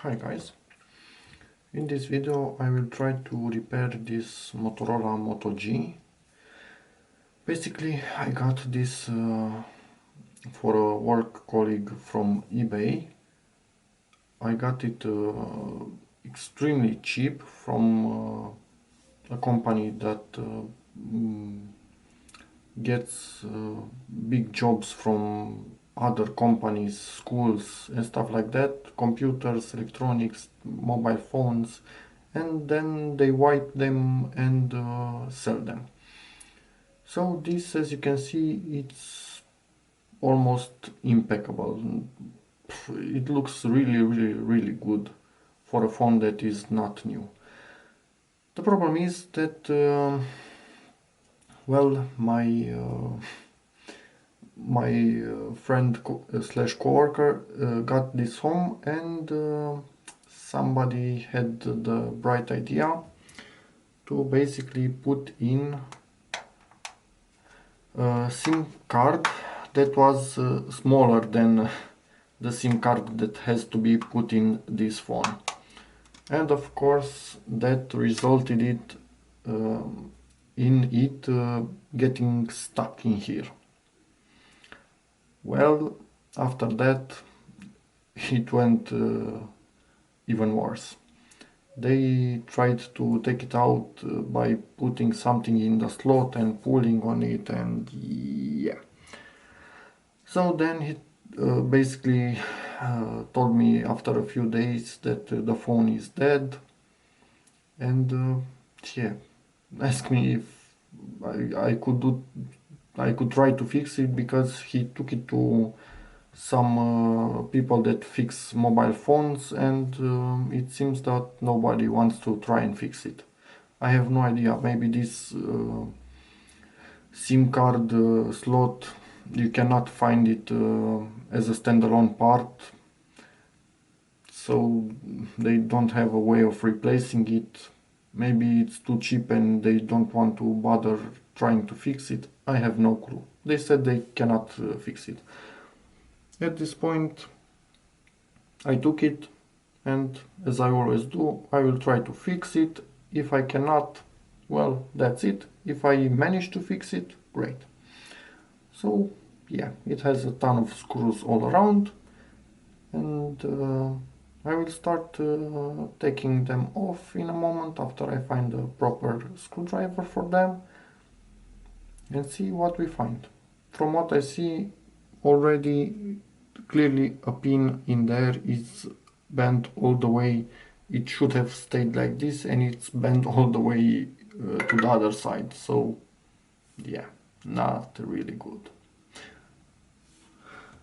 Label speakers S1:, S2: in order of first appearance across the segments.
S1: Hi guys, in this video I will try to repair this Motorola Moto G. Basically I got this for a work colleague from eBay. I got it extremely cheap from a company that gets big jobs from other companies, schools and stuff like that, computers, electronics, mobile phones, and then they wipe them and sell them. So this, as you can see, it's almost impeccable. It looks really good for a phone that is not new. The problem is that well, my friend slash coworker got this home, and somebody had the bright idea to basically put in a SIM card that was smaller than the SIM card that has to be put in this phone. And of course that resulted in it getting stuck in here. Well, after that it went even worse. They tried to take it out by putting something in the slot and pulling on it, and yeah. So then he basically told me after a few days that the phone is dead, and yeah, asked me if I could try to fix it, because he took it to some people that fix mobile phones, and it seems that nobody wants to try and fix it. I have no idea, maybe this SIM card slot, you cannot find it as a standalone part, so they don't have a way of replacing it. Maybe it's too cheap and they don't want to bother trying to fix it. I have no clue. They said they cannot fix it. At this point I took it, and as I always do, I will try to fix it. If I cannot, well, that's it. If I manage to fix it, great. So yeah, it has a ton of screws all around, and I will start taking them off in a moment after I find a proper screwdriver for them and see what we find. From what I see already, clearly a pin in there is bent all the way. It should have stayed like this, and it's bent all the way to the other side. So yeah, not really good.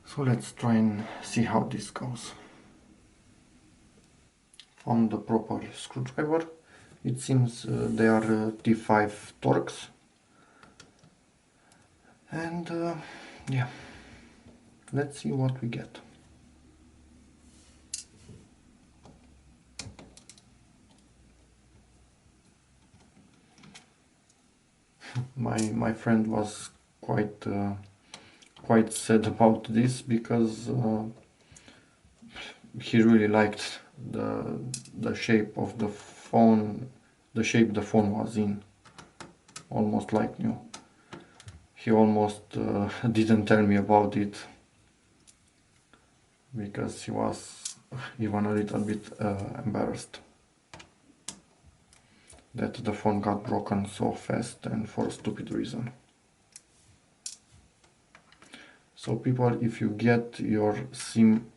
S1: So let's try and see how this goes. Found the proper screwdriver. It seems they are T5 Torx, and yeah, let's see what we get. My friend was quite sad about this, because he really liked the shape of the phone, the shape the phone was in, almost like new. He almost didn't tell me about it, because he was even a little bit embarrassed that the phone got broken so fast and for a stupid reason. So people, if you get your SIM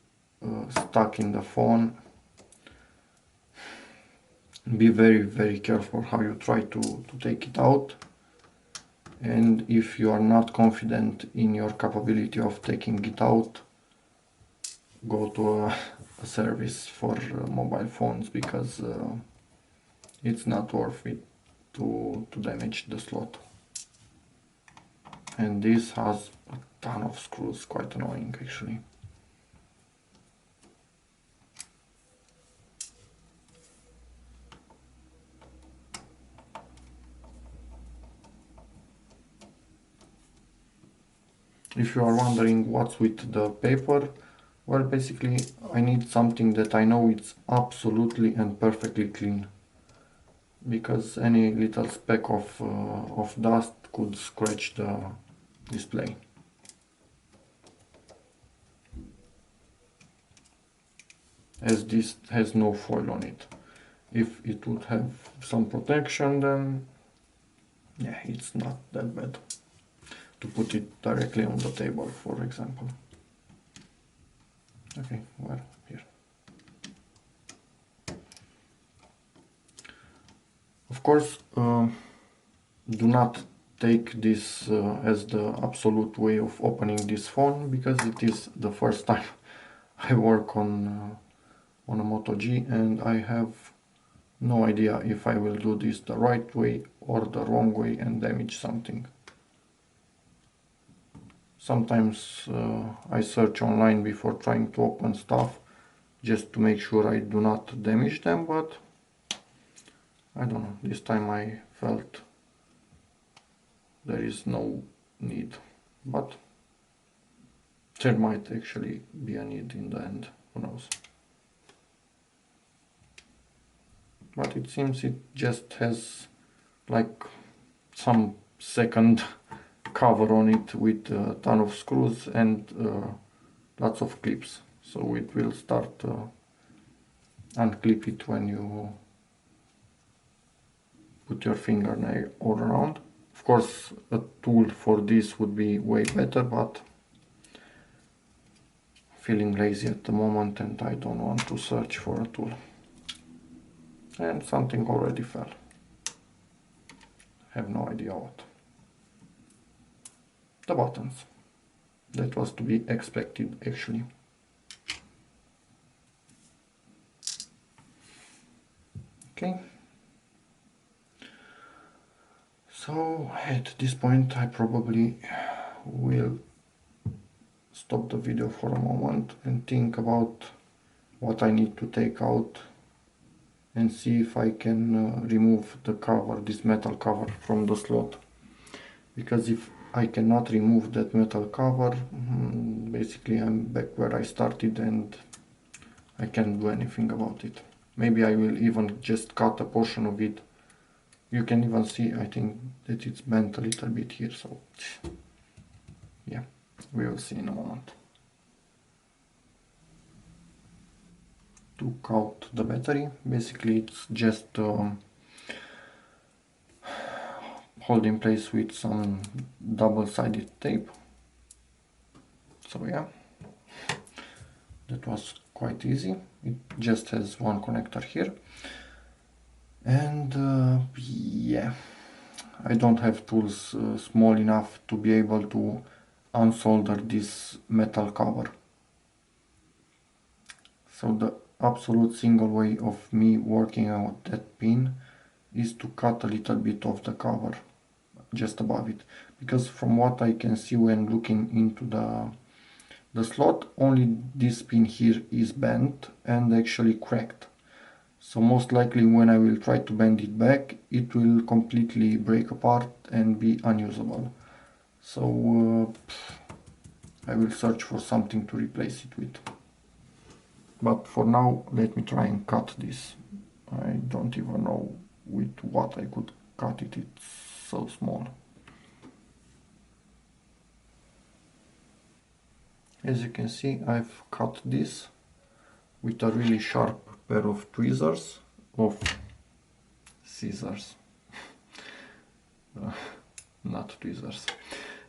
S1: stuck in the phone, be very careful how you try to take it out. And if you are not confident in your capability of taking it out, go to a service for mobile phones, because it's not worth it to damage the slot. And this has a ton of screws, quite annoying actually. If you are wondering what's with the paper, Well, basically I need something that I know it's absolutely and perfectly clean, because any little speck of dust could scratch the display. As this has no foil on it. If it would have some protection, then yeah, it's not that bad to put it directly on the table, for example. Okay, well, here. Of course, do not take this as the absolute way of opening this phone, because it is the first time I work on a Moto G, and I have no idea if I will do this the right way or the wrong way and damage something. Sometimes I search online before trying to open stuff just to make sure I do not damage them, but I don't know, this time I felt there is no need, but there might actually be a need in the end, who knows. But it seems it just has like some second cover on it with a ton of screws and lots of clips, so it will start unclip it when you put your fingernail all around. Of course, a tool for this would be way better, but feeling lazy at the moment and I don't want to search for a tool. And something already fell. Have no idea what. The buttons. That was to be expected, actually. Okay. So at this point I probably will stop the video for a moment and think about what I need to take out and see if I can remove the cover, this metal cover, from the slot. Because if I cannot remove that metal cover, basically I'm back where I started and I can't do anything about it. Maybe I will even just cut a portion of it. You can even see, I think, that it's bent a little bit here, so yeah, we will see in a moment. Took out the battery. Basically it's just hold in place with some double-sided tape. So yeah, that was quite easy. It just has one connector here. And yeah, I don't have tools small enough to be able to unsolder this metal cover. So the absolute single way of me working out that pin is to cut a little bit of the cover just above it, because from what I can see when looking into the slot, only this pin here is bent and actually cracked. So most likely when I will try to bend it back, it will completely break apart and be unusable. So I will search for something to replace it with. But for now, let me try and cut this. I don't even know with what I could cut it, it's so small. As you can see, I've cut this with a really sharp pair of tweezers, of scissors, not tweezers,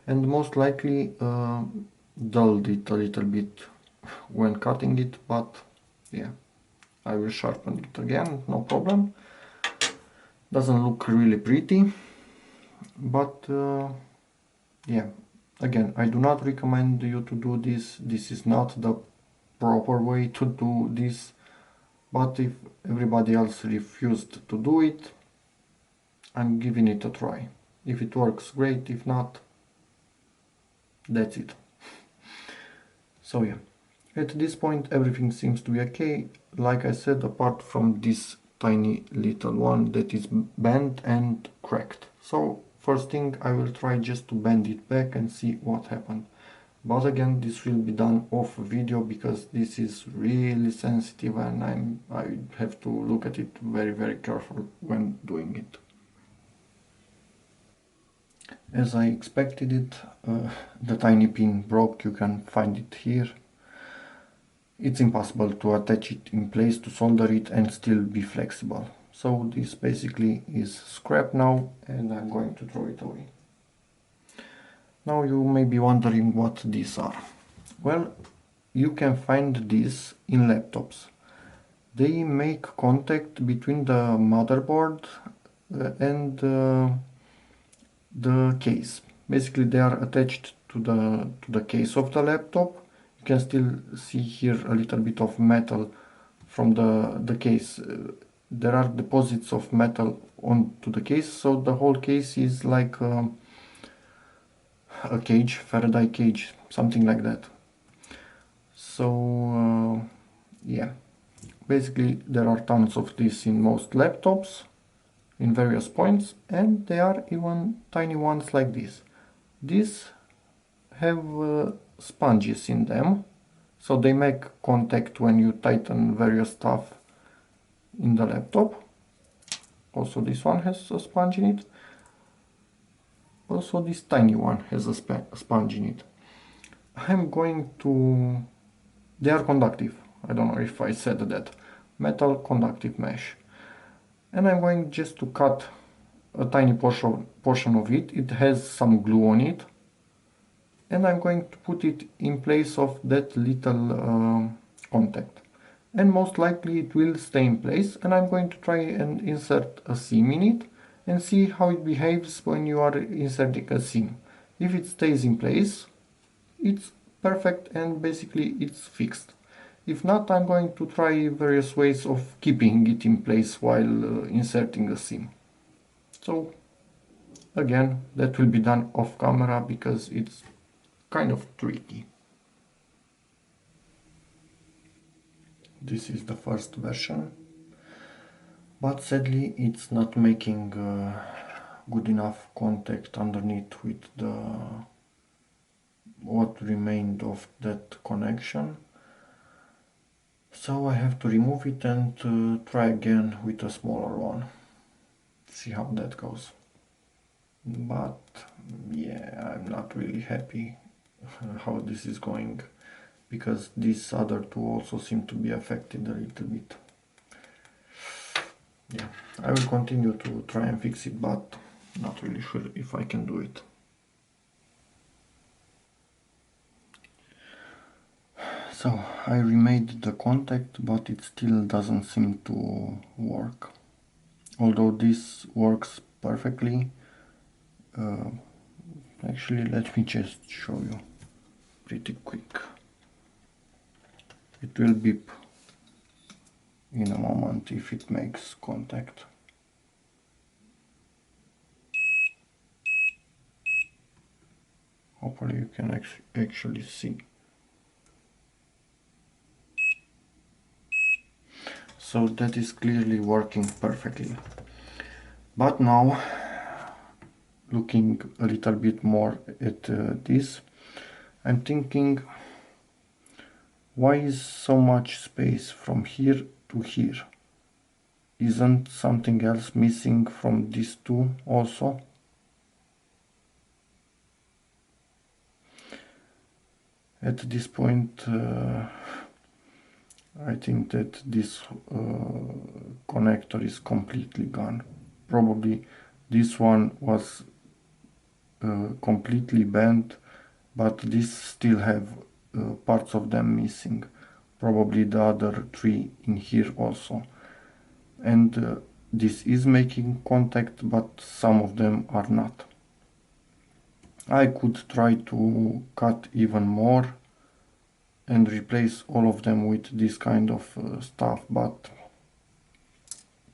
S1: and most likely dulled it a little bit when cutting it, but yeah, I will sharpen it again, no problem. Doesn't look really pretty, but yeah, again, I do not recommend you to do this. This is not the proper way to do this, but if everybody else refused to do it, I'm giving it a try. If it works, great. If not, that's it. So yeah, at this point everything seems to be okay, like I said, apart from this tiny little one that is bent and cracked. So first thing, I will try just to bend it back and see what happened. But again, this will be done off video because this is really sensitive and I have to look at it very careful when doing it. As I expected it, the tiny pin broke. You can find it here. It's impossible to attach it in place to solder it and still be flexible. So this basically is scrap now and I'm going to throw it away. Now you may be wondering what these are. Well, you can find these in laptops. They make contact between the motherboard and the case. Basically they are attached to the case of the laptop. You can still see here a little bit of metal from the case. There are deposits of metal onto the case, so the whole case is like a cage, Faraday cage, something like that. So yeah, basically there are tons of this in most laptops in various points, and there are even tiny ones like this. These have sponges in them, so they make contact when you tighten various stuff in the laptop. Also this one has a sponge in it. Also this tiny one has a sponge in it. I'm going to... They are conductive. I don't know if I said that. Metal conductive mesh. And I'm going just to cut a tiny portion of it. It has some glue on it. And I'm going to put it in place of that little contact. And most likely it will stay in place, and I'm going to try and insert a seam in it and see how it behaves when you are inserting a seam. If it stays in place, it's perfect and basically it's fixed. If not, I'm going to try various ways of keeping it in place while inserting a seam. So again, that will be done off camera because it's kind of tricky. This is the first version, but sadly it's not making good enough contact underneath with the what remained of that connection. So I have to remove it and try again with a smaller one. See how that goes. But yeah, I'm not really happy how this is going, because these other two also seem to be affected a little bit. Yeah, I will continue to try and fix it, but not really sure if I can do it. So I remade the contact, but it still doesn't seem to work. Although this works perfectly. Actually, let me just show you pretty quick. It will beep in a moment if it makes contact. Hopefully you can actually see. So that is clearly working perfectly. But now, looking a little bit more at this, I'm thinking, why is so much space from here to here? Isn't something else missing from these two also? At this point, I think that this connector is completely gone. Probably this one was completely bent, but this still have parts of them missing. Probably the other three in here also. And this is making contact, but some of them are not. I could try to cut even more and replace all of them with this kind of stuff, but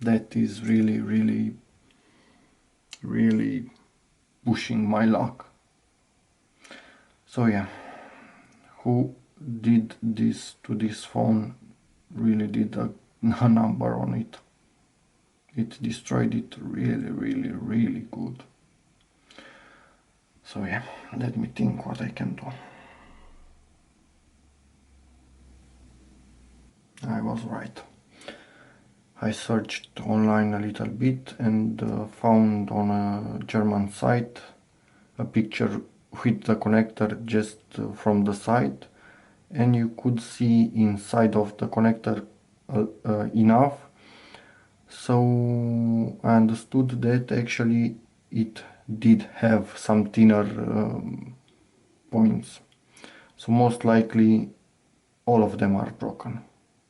S1: that is really pushing my luck. So yeah, who did this to this phone really did a number on it. It destroyed it really good. So yeah, let me think what I can do. I was right. I searched online a little bit and found on a German site a picture with the connector just from the side, and you could see inside of the connector enough. So I understood that actually it did have some thinner points. So most likely all of them are broken.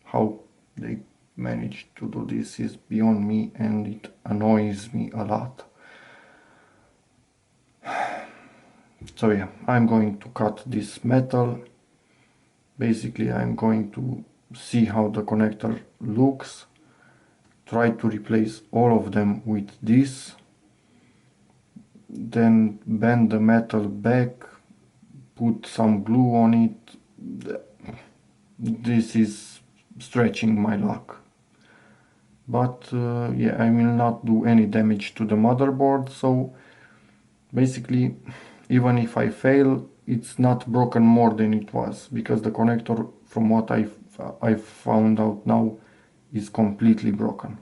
S1: How they managed to do this is beyond me, and it annoys me a lot. So yeah, I'm going to cut this metal. Basically, I'm going to see how the connector looks, try to replace all of them with this, then bend the metal back, put some glue on it. This is stretching my luck. But yeah, I will not do any damage to the motherboard, so basically, even if I fail, it's not broken more than it was, because the connector, from what I found out now, is completely broken.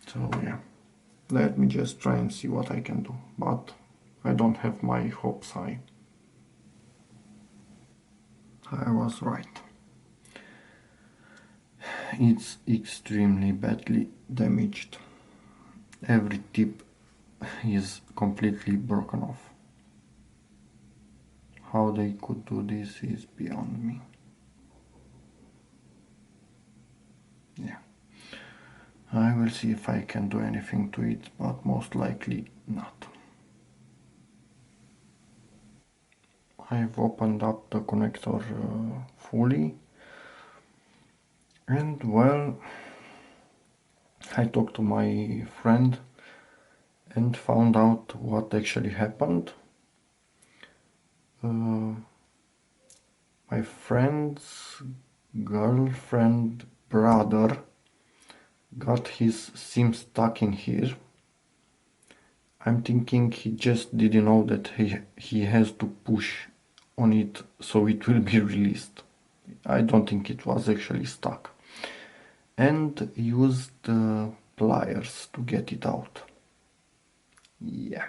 S1: So yeah, let me just try and see what I can do, but I don't have my hopes high. I was right. It's extremely badly damaged. Every tip is completely broken off. How they could do this is beyond me. Yeah. I will see if I can do anything to it, but most likely not. I've opened up the connector fully, and well, I talked to my friend and found out what actually happened. My friend's girlfriend brother got his SIM stuck in here. I'm thinking he just didn't know that he has to push on it so it will be released. I don't think it was actually stuck. And used pliers to get it out. Yeah,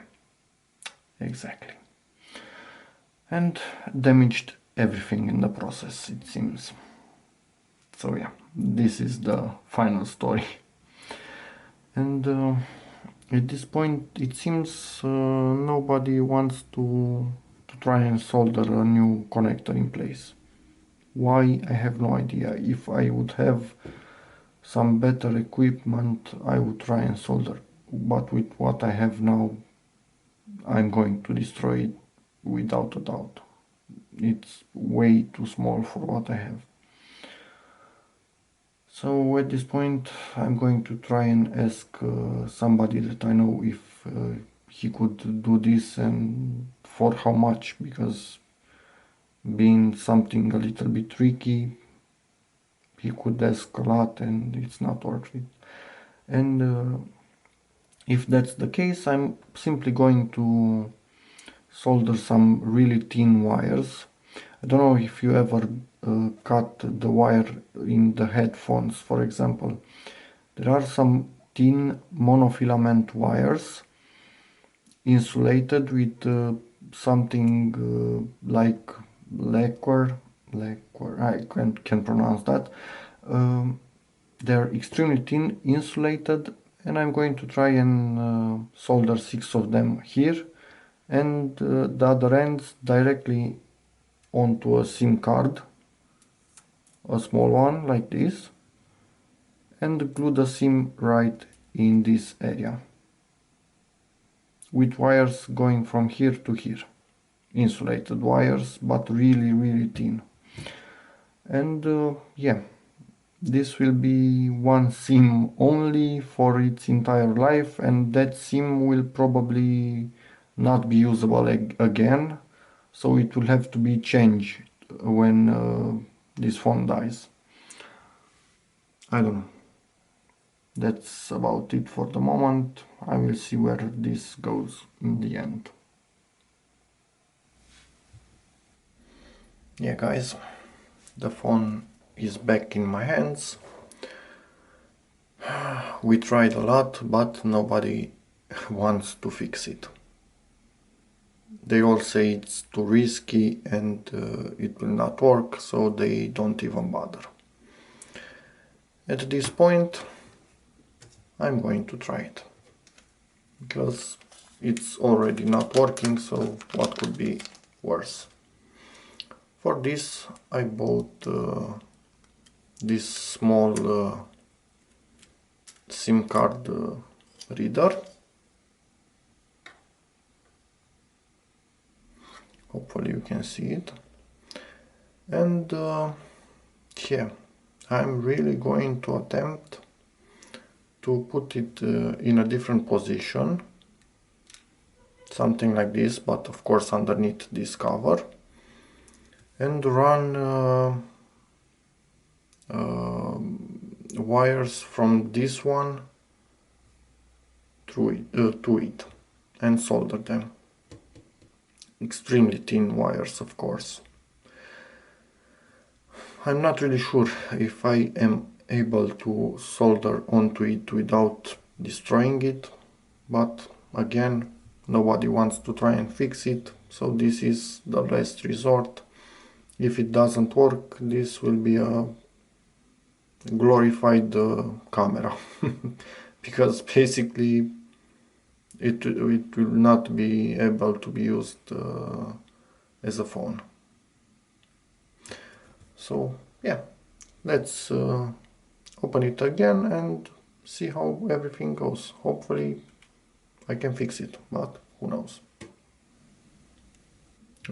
S1: exactly. And damaged everything in the process, it seems. So yeah, this is the final story. And at this point it seems nobody wants to try and solder a new connector in place. Why, I have no idea. If I would have some better equipment, I would try and solder, but with what I have now, I'm going to destroy it without a doubt. It's way too small for what I have. So at this point I'm going to try and ask somebody that I know if he could do this and for how much, because being something a little bit tricky, he could ask a lot and it's not worth it. And if that's the case, I'm simply going to solder some really thin wires. I don't know if you ever cut the wire in the headphones, for example. There are some thin monofilament wires insulated with something like lacquer. I can't pronounce that. They're extremely thin, insulated, and I'm going to try and solder 6 of them here, and the other ends directly onto a SIM card, a small one like this, and glue the SIM right in this area, with wires going from here to here. Insulated wires, but really thin. And yeah, this will be one SIM only for its entire life, and that SIM will probably not be usable again, so it will have to be changed when this phone dies. I don't know. That's about it for the moment. I will see where this goes in the end. Yeah guys, the phone is back in my hands. We tried a lot, but nobody wants to fix it. They all say it's too risky and it will not work, so they don't even bother. At this point, I'm going to try it, because it's already not working, so what could be worse? For this, I bought this small SIM card reader. Hopefully you can see it. And yeah, I'm really going to attempt to put it in a different position, something like this, but of course underneath this cover, and run wires from this one through it, to it, and solder them. Extremely thin wires, of course. I'm not really sure if I am able to solder onto it without destroying it, but again, nobody wants to try and fix it, so this is the last resort. If it doesn't work, this will be a glorified camera, because basically it will not be able to be used as a phone. So yeah, let's open it again and see how everything goes. Hopefully I can fix it, but who knows.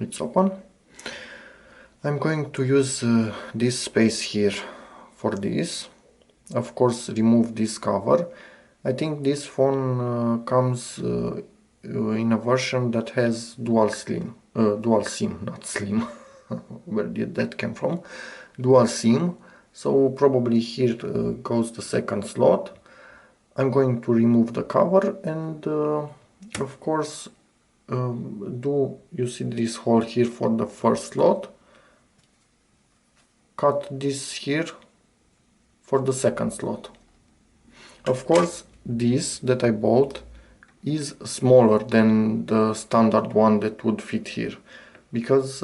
S1: It's open. I'm going to use this space here for this. Of course, remove this cover. I think this phone comes in a version that has dual SIM, not slim. Where did that come from? Dual SIM. So probably here goes the second slot. I'm going to remove the cover and of course do you see this hole here for the first slot? Cut this here for the second slot. Of course, this that I bought is smaller than the standard one that would fit here, because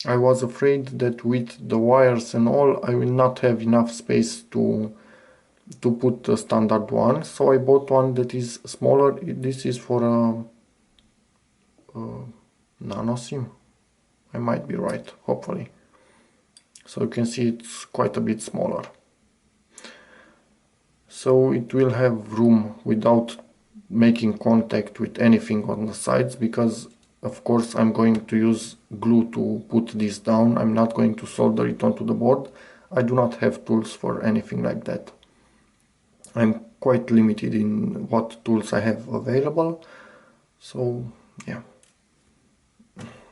S1: I was afraid that with the wires and all I will not have enough space to put the standard one, so I bought one that is smaller. This is for a nano SIM. I might be right, hopefully. So you can see it's quite a bit smaller. So it will have room without making contact with anything on the sides, because of course I'm going to use glue to put this down. I'm not going to solder it onto the board. I do not have tools for anything like that. I'm quite limited in what tools I have available. So yeah,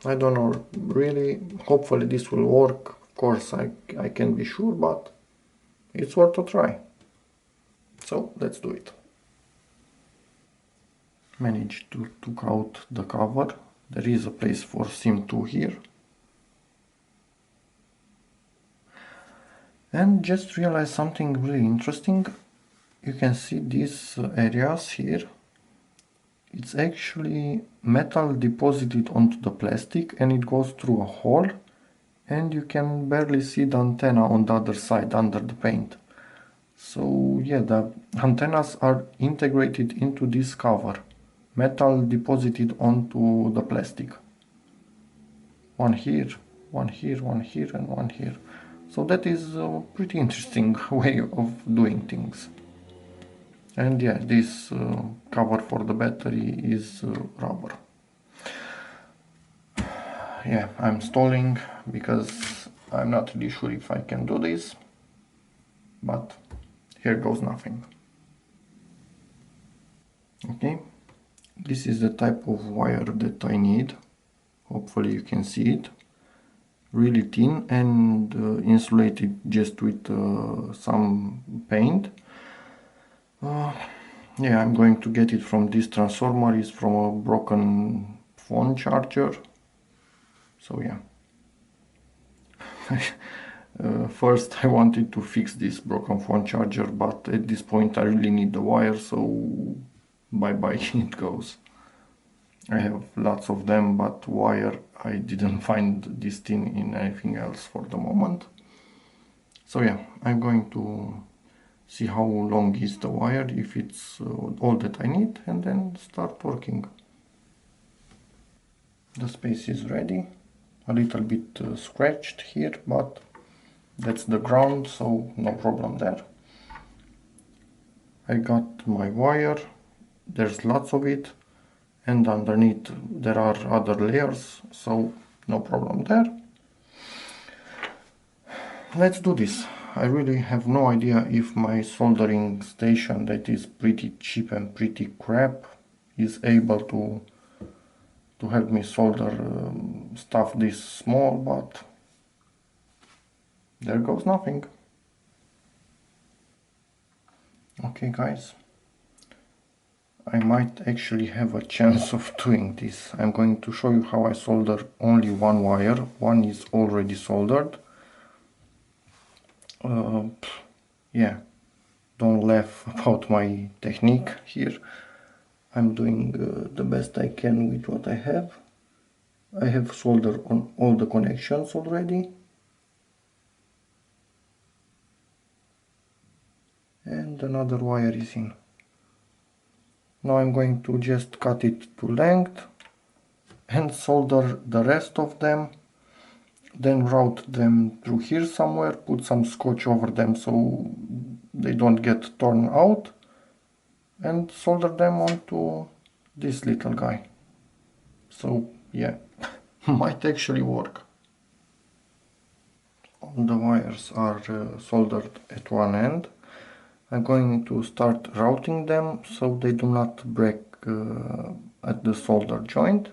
S1: I don't know really. Hopefully this will work. Of course I can't be sure, but it's worth a try. So let's do it. Managed to took out the cover. There is a place for SIM2 here. And just realized something really interesting. You can see these areas here. It's actually metal deposited onto the plastic, and it goes through a hole, and you can barely see the antenna on the other side under the paint. So yeah, the antennas are integrated into this cover. Metal deposited onto the plastic. One here, one here, one here, and one here. So that is a pretty interesting way of doing things. And yeah, this cover for the battery is rubber. Yeah, I'm stalling because I'm not really sure if I can do this, but here goes nothing. Okay, this is the type of wire that I need. Hopefully you can see it. Really thin and insulated just with some paint. Yeah, I'm going to get it from this transformer. It's from a broken phone charger. So yeah. First I wanted to fix this broken phone charger, but at this point I really need the wire, so bye bye it goes. I have lots of them, but wire I didn't find this tin in anything else for the moment. So yeah, I'm going to see how long is the wire, if it's all that I need, and then start working. The space is ready, a little bit scratched here, but that's the ground, so no problem there. I got my wire, there's lots of it, and underneath there are other layers, so no problem there. Let's do this. I really have no idea if my soldering station, that is pretty cheap and pretty crap, is able to help me solder stuff this small, but there goes nothing. Okay guys, I might actually have a chance of doing this. I'm going to show you how I solder only one wire. One is already soldered. Yeah, don't laugh about my technique here. I'm doing the best I can with what I have. I have soldered on all the connections already. And another wire is in. Now I'm going to just cut it to length and solder the rest of them. Then route them through here somewhere, put some scotch over them so they don't get torn out, and solder them onto this little guy. So yeah, might actually work. All the wires are soldered at one end. I'm going to start routing them so they do not break at the solder joint.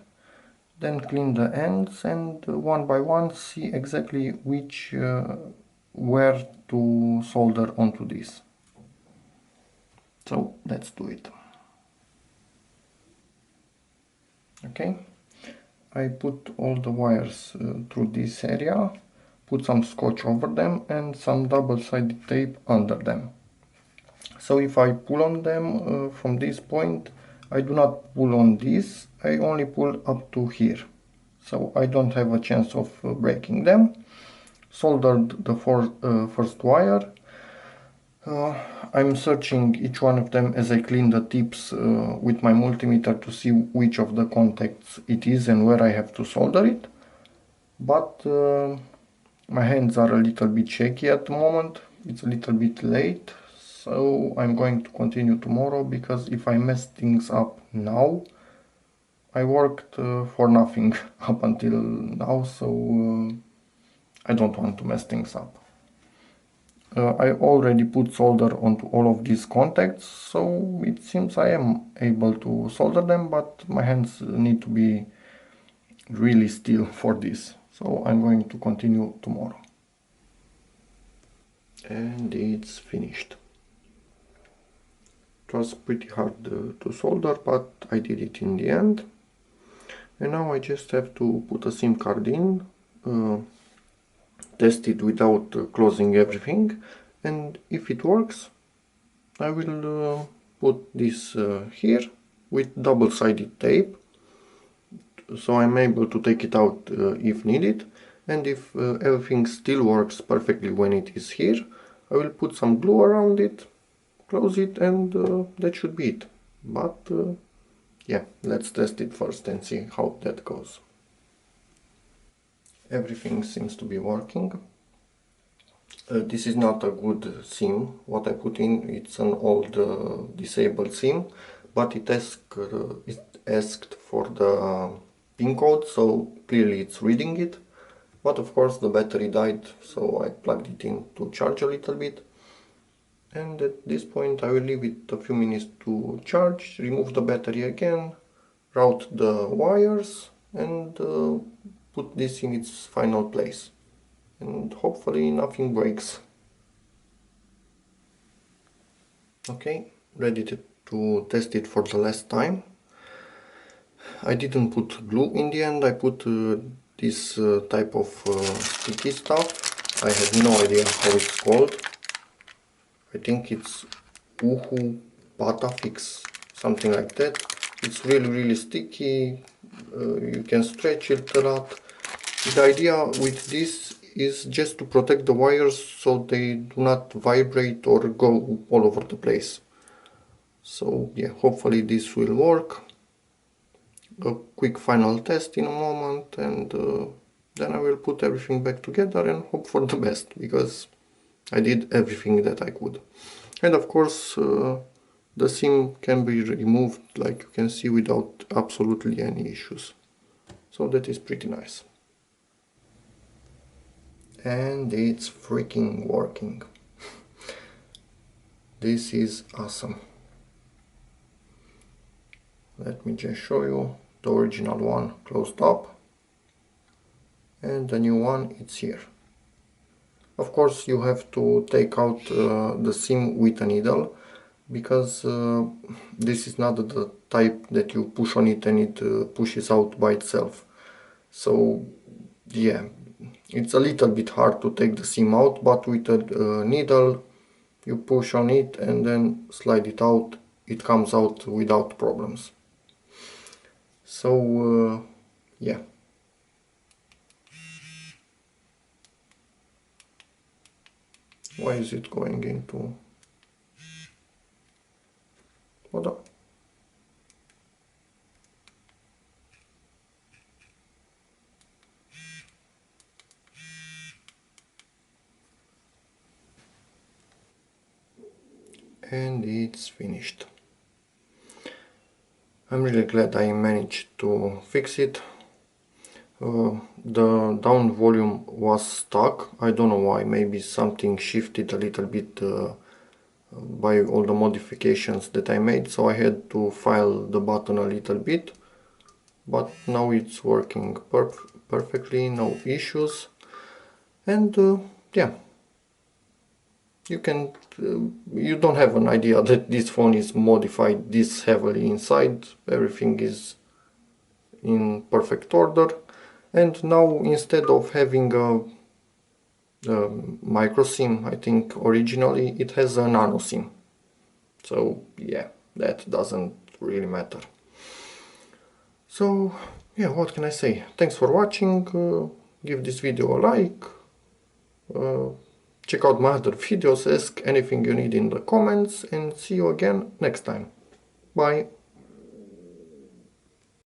S1: Then clean the ends and one by one see exactly which where to solder onto this. So let's do it. Okay, I put all the wires through this area, put some scotch over them and some double-sided tape under them. So if I pull on them from this point, I do not pull on this, I only pull up to here. So I don't have a chance of breaking them. Soldered the first wire. I'm searching each one of them as I clean the tips with my multimeter to see which of the contacts it is and where I have to solder it. But my hands are a little bit shaky at the moment. It's a little bit late. So I'm going to continue tomorrow, because if I mess things up now, I worked for nothing up until now, so I don't want to mess things up. I already put solder onto all of these contacts, so it seems I am able to solder them, but my hands need to be really still for this. So I'm going to continue tomorrow. And it's finished. It was pretty hard to solder, but I did it in the end. And now I just have to put a SIM card in, test it without closing everything, and if it works, I will put this here with double-sided tape, so I'm able to take it out if needed. And if everything still works perfectly when it is here, I will put some glue around it, close it, and that should be it. But yeah, let's test it first and see how that goes. Everything seems to be working. This is not a good SIM. What I put in, it's an old disabled SIM, but it asked for the pin code, so clearly it's reading it. But of course the battery died, so I plugged it in to charge a little bit. And at this point I will leave it a few minutes to charge, remove the battery again, route the wires, and put this in its final place. And hopefully nothing breaks. Okay, ready to test it for the last time. I didn't put glue in the end, I put this type of sticky stuff. I have no idea how it's called. I think it's Uhu Patafix, something like that. It's really sticky. You can stretch it a lot. The idea with this is just to protect the wires so they do not vibrate or go all over the place. So yeah, hopefully this will work. A quick final test in a moment, and then I will put everything back together and hope for the best, because I did everything that I could. And of course the SIM can be removed, like you can see, without absolutely any issues. So that is pretty nice. And it's freaking working. This is awesome. Let me just show you the original one closed up, and the new one, it's here. Of course you have to take out the SIM with a needle, because this is not the type that you push on it and it pushes out by itself. So yeah, it's a little bit hard to take the SIM out, but with a needle you push on it and then slide it out. It comes out without problems. So yeah. Why is it going into... Hold on. And it's finished. I'm really glad I managed to fix it. The down volume was stuck. I don't know why. Maybe something shifted a little bit by all the modifications that I made, so I had to file the button a little bit, but now it's working perfectly, no issues. And yeah, you don't have an idea that this phone is modified this heavily inside. Everything is in perfect order. And now, instead of having a micro SIM, I think originally it has a nano SIM. So yeah, that doesn't really matter. So yeah, what can I say? Thanks for watching. Give this video a like. Check out my other videos, ask anything you need in the comments, and see you again next time. Bye!